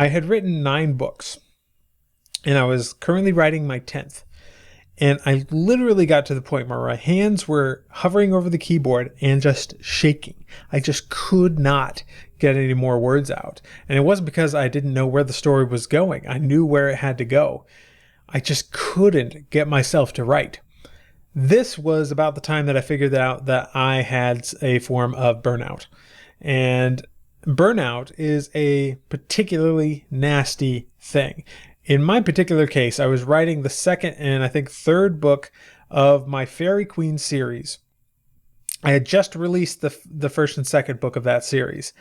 I had written 9 books, and I was currently writing my 10th. And I literally got to the point where my hands were hovering over the keyboard and just shaking. I just could not get any more words out. And it wasn't because I didn't know where the story was going. I knew where it had to go. I just couldn't get myself to write. This was about the time that I figured out that I had a form of burnout. And burnout is a particularly nasty thing. In my particular case, I was writing the second and I think third book of my Fairy Queen series. I had just released the first and second book of that series,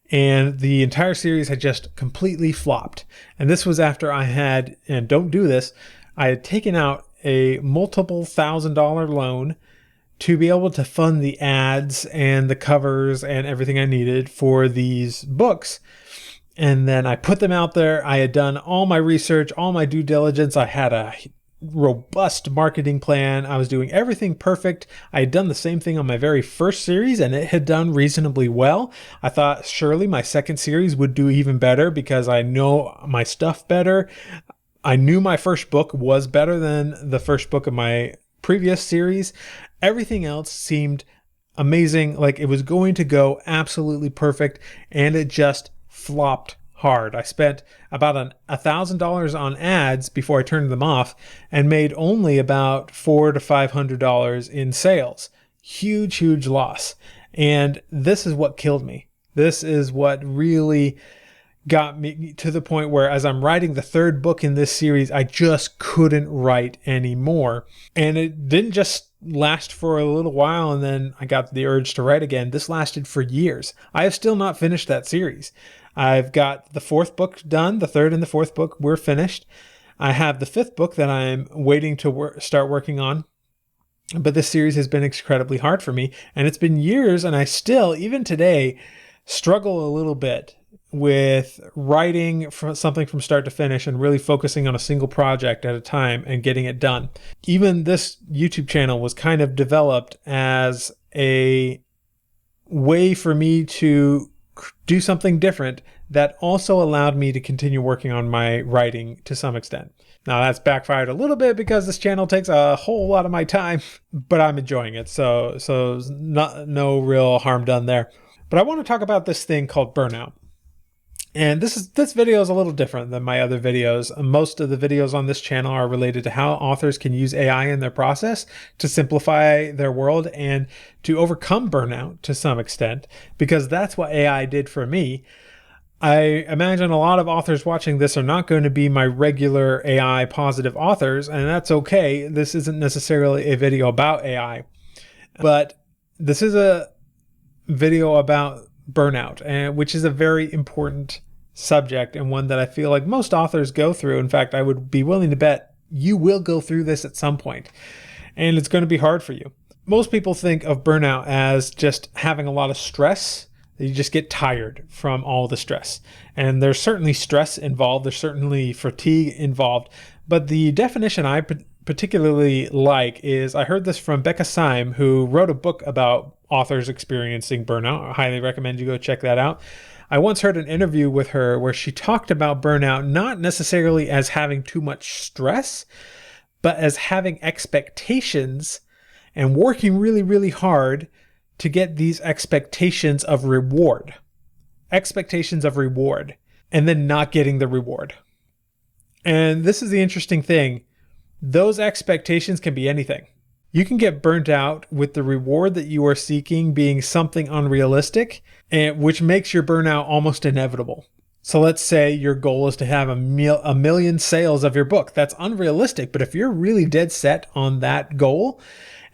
and the entire series had just completely flopped. And this was after I had, and don't do this, I had taken out a multiple $1,000 loan to be able to fund the ads and the covers and everything I needed for these books. And then I put them out there. I had done all my research, all my due diligence. I had a robust marketing plan. I was doing everything perfect. I had done the same thing on my very first series, and it had done reasonably well. I thought surely my second series would do even better because I know my stuff better. I knew my first book was better than the first book of my previous series. Everything else seemed amazing, like it was going to go absolutely perfect, and it just flopped hard. I spent about $1,000 on ads before I turned them off and made only about $400 to $500 in sales. Huge loss. And this is what killed me. This is what really got me to the point where, as I'm writing the third book in this series, I just couldn't write anymore. And it didn't just last for a little while and then I got the urge to write again. This lasted for years. I have still not finished that series. I've got the fourth book done. The third and the fourth book were finished. I have the fifth book that I'm waiting to start working on. But this series has been incredibly hard for me. And it's been years, and I still, even today, struggle a little bit with writing something from start to finish and really focusing on a single project at a time and getting it done. Even this YouTube channel was kind of developed as a way for me to do something different that also allowed me to continue working on my writing to some extent. Now that's backfired a little bit because this channel takes a whole lot of my time, but I'm enjoying it. So no real harm done there. But I want to talk about this thing called burnout. And this video is a little different than my other videos. Most of the videos on this channel are related to how authors can use AI in their process to simplify their world and to overcome burnout to some extent, because that's what AI did for me. I imagine a lot of authors watching this are not going to be my regular AI positive authors, and that's okay. This isn't necessarily a video about AI, but this is a video about burnout, and which is a very important subject and one that I feel like most authors go through. In fact, I would be willing to bet you will go through this at some point, and it's going to be hard for you. Most people think of burnout as just having a lot of stress. You just get tired from all the stress, and there's certainly stress involved. There's certainly fatigue involved, but the definition I particularly like is, I heard this from Becca Syme, who wrote a book about authors experiencing burnout. I highly recommend you go check that out. I once heard an interview with her where she talked about burnout not necessarily as having too much stress, but as having expectations and working really hard to get these expectations of reward. Expectations of reward, and then not getting the reward. And this is the interesting thing. Those expectations can be anything. You can get burnt out with the reward that you are seeking being something unrealistic, and which makes your burnout almost inevitable. So let's say your goal is to have a million sales of your book. That's unrealistic, but if you're really dead set on that goal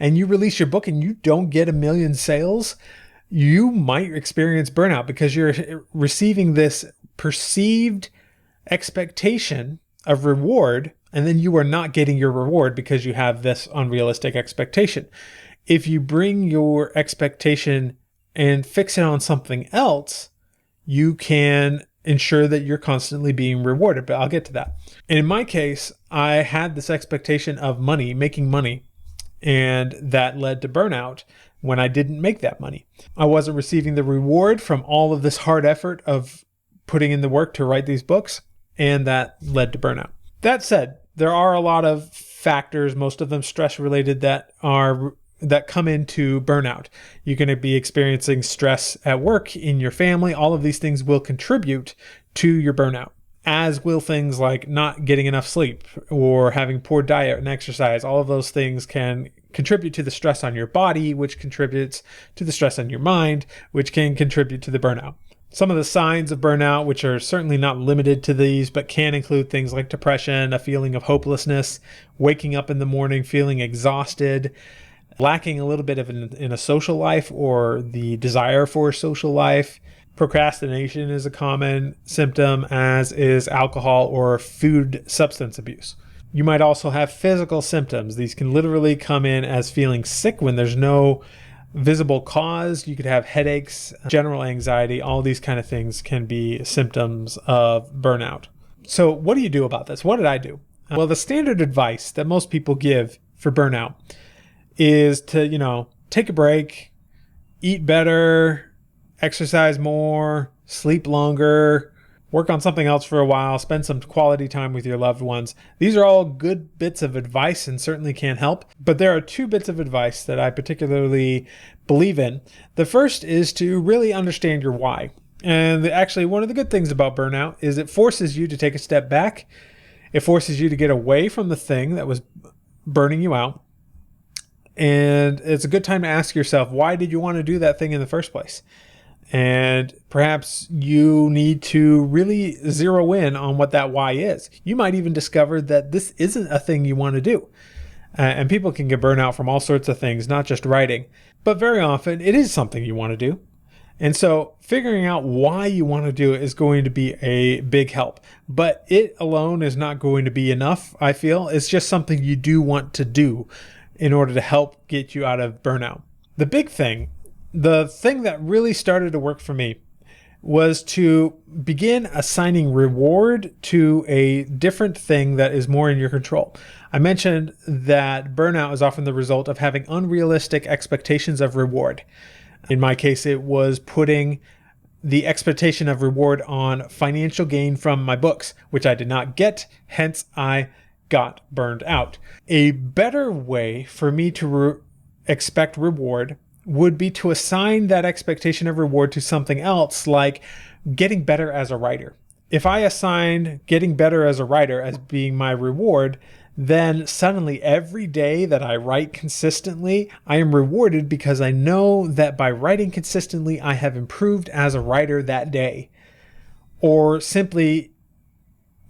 and you release your book and you don't get 1 million sales, you might experience burnout because you're receiving this perceived expectation of reward, and then you are not getting your reward because you have this unrealistic expectation. If you bring your expectation and fix it on something else, you can ensure that you're constantly being rewarded, but I'll get to that. And in my case, I had this expectation of money, making money, and that led to burnout when I didn't make that money. I wasn't receiving the reward from all of this hard effort of putting in the work to write these books, and that led to burnout. That said, there are a lot of factors, most of them stress related, that come into burnout. You're going to be experiencing stress at work, in your family. All of these things will contribute to your burnout, as will things like not getting enough sleep or having poor diet and exercise. All of those things can contribute to the stress on your body, which contributes to the stress on your mind, which can contribute to the burnout. Some of the signs of burnout, which are certainly not limited to these, but can include things like depression, a feeling of hopelessness, waking up in the morning feeling exhausted, lacking a little bit of in a social life or the desire for a social life. Procrastination is a common symptom, as is alcohol or food substance abuse. You might also have physical symptoms. These can literally come in as feeling sick when there's no visible cause. You could have headaches, general anxiety. All these kind of things can be symptoms of burnout. So what do you do about this? What did I do? Well, the standard advice that most people give for burnout is to, take a break, eat better, exercise more, sleep longer, work on something else for a while, spend some quality time with your loved ones. These are all good bits of advice and certainly can help. But there are two bits of advice that I particularly believe in. The first is to really understand your why. And actually, one of the good things about burnout is it forces you to take a step back. It forces you to get away from the thing that was burning you out. And it's a good time to ask yourself, why did you want to do that thing in the first place? And perhaps you need to really zero in on what that why is. You might even discover that this isn't a thing you want to do. And people can get burnout from all sorts of things, not just writing. But very often it is something you want to do. And so figuring out why you want to do it is going to be a big help. But it alone is not going to be enough, I feel. It's just something you do want to do in order to help get you out of burnout. The thing that really started to work for me was to begin assigning reward to a different thing that is more in your control. I mentioned that burnout is often the result of having unrealistic expectations of reward. In my case, it was putting the expectation of reward on financial gain from my books, which I did not get, hence I got burned out. A better way for me to expect reward would be to assign that expectation of reward to something else, like getting better as a writer. If I assign getting better as a writer as being my reward, then suddenly every day that I write consistently, I am rewarded because I know that by writing consistently, I have improved as a writer that day. Or simply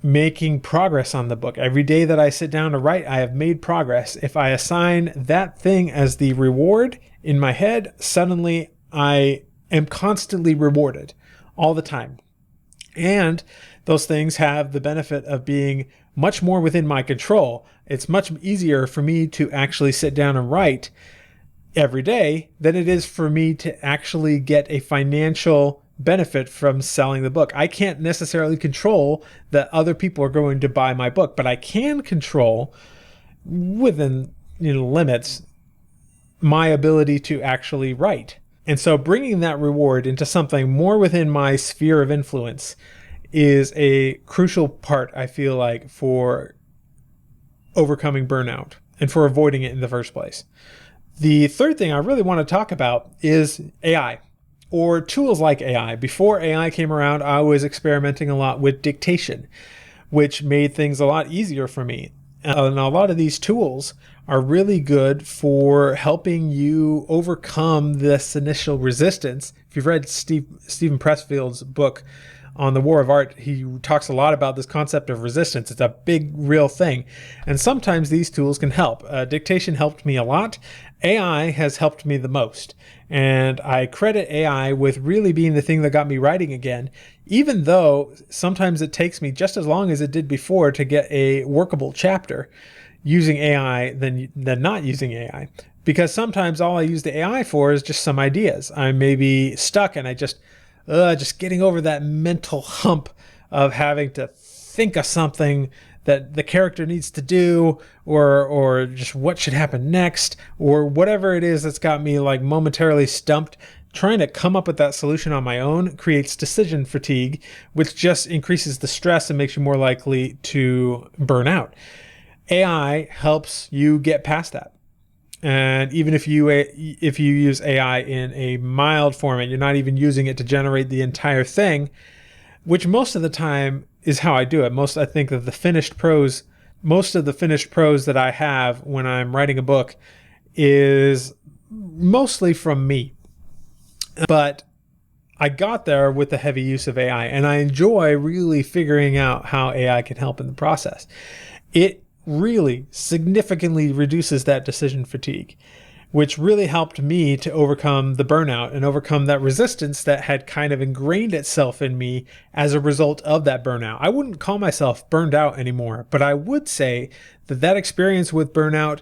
making progress on the book. Every day that I sit down to write, I have made progress. If I assign that thing as the reward in my head, suddenly I am constantly rewarded all the time. And those things have the benefit of being much more within my control. It's much easier for me to actually sit down and write every day than it is for me to actually get a financial benefit from selling the book. I can't necessarily control that other people are going to buy my book, but I can control within limits my ability to actually write. And so bringing that reward into something more within my sphere of influence is a crucial part, I feel like, for overcoming burnout and for avoiding it in the first place. The third thing I really want to talk about is AI or tools like AI. Before AI came around, I was experimenting a lot with dictation, which made things a lot easier for me. And a lot of these tools are really good for helping you overcome this initial resistance. If you've read Stephen Pressfield's book on the War of Art, he talks a lot about this concept of resistance. It's a big, real thing. And sometimes these tools can help. Dictation helped me a lot. AI has helped me the most. And I credit AI with really being the thing that got me writing again, even though sometimes it takes me just as long as it did before to get a workable chapter using AI than not using AI. Because sometimes all I use the AI for is just some ideas. I may be stuck and I just getting over that mental hump of having to think of something that the character needs to do, or just what should happen next, or whatever it is that's got me like momentarily stumped. trying to come up with that solution on my own creates decision fatigue, which just increases the stress and makes you more likely to burn out. AI helps you get past that. And even if you use AI in a mild format, you're not even using it to generate the entire thing, which most of the time is how I do it. Most of the finished prose that I have when I'm writing a book is mostly from me. But I got there with the heavy use of AI, and I enjoy really figuring out how AI can help in the process. It really significantly reduces that decision fatigue, which really helped me to overcome the burnout and overcome that resistance that had kind of ingrained itself in me as a result of that burnout. I wouldn't call myself burned out anymore, but I would say that experience with burnout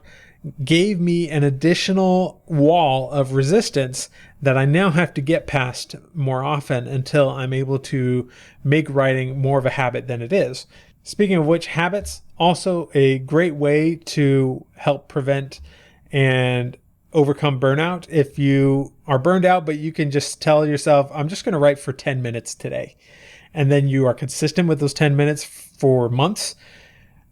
gave me an additional wall of resistance that I now have to get past more often until I'm able to make writing more of a habit than it is. Speaking of which, habits, also a great way to help prevent and overcome burnout. If you are burned out, but you can just tell yourself, I'm just going to write for 10 minutes today, and then you are consistent with those 10 minutes for months,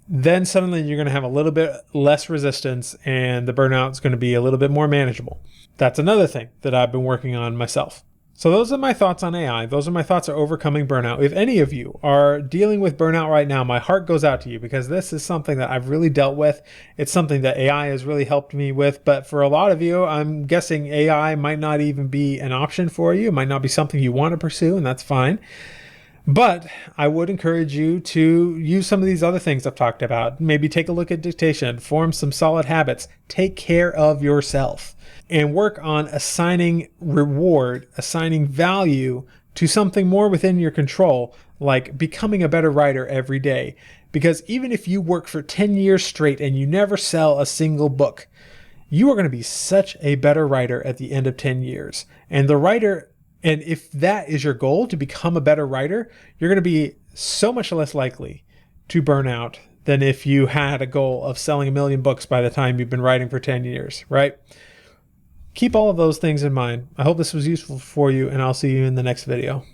then suddenly you're going to have a little bit less resistance and the burnout is going to be a little bit more manageable. That's another thing that I've been working on myself. So those are my thoughts on AI. Those are my thoughts on overcoming burnout. If any of you are dealing with burnout right now, my heart goes out to you, because this is something that I've really dealt with. It's something that AI has really helped me with. But for a lot of you, I'm guessing AI might not even be an option for you. It might not be something you want to pursue, and that's fine. But I would encourage you to use some of these other things I've talked about. Maybe take a look at dictation, form some solid habits, take care of yourself, and work on assigning value to something more within your control, like becoming a better writer every day. Because even if you work for 10 years straight and you never sell a single book, you are going to be such a better writer at the end of 10 years. And if that is your goal, to become a better writer, you're going to be so much less likely to burn out than if you had a goal of selling 1 million books by the time you've been writing for 10 years, right? Keep all of those things in mind. I hope this was useful for you, and I'll see you in the next video.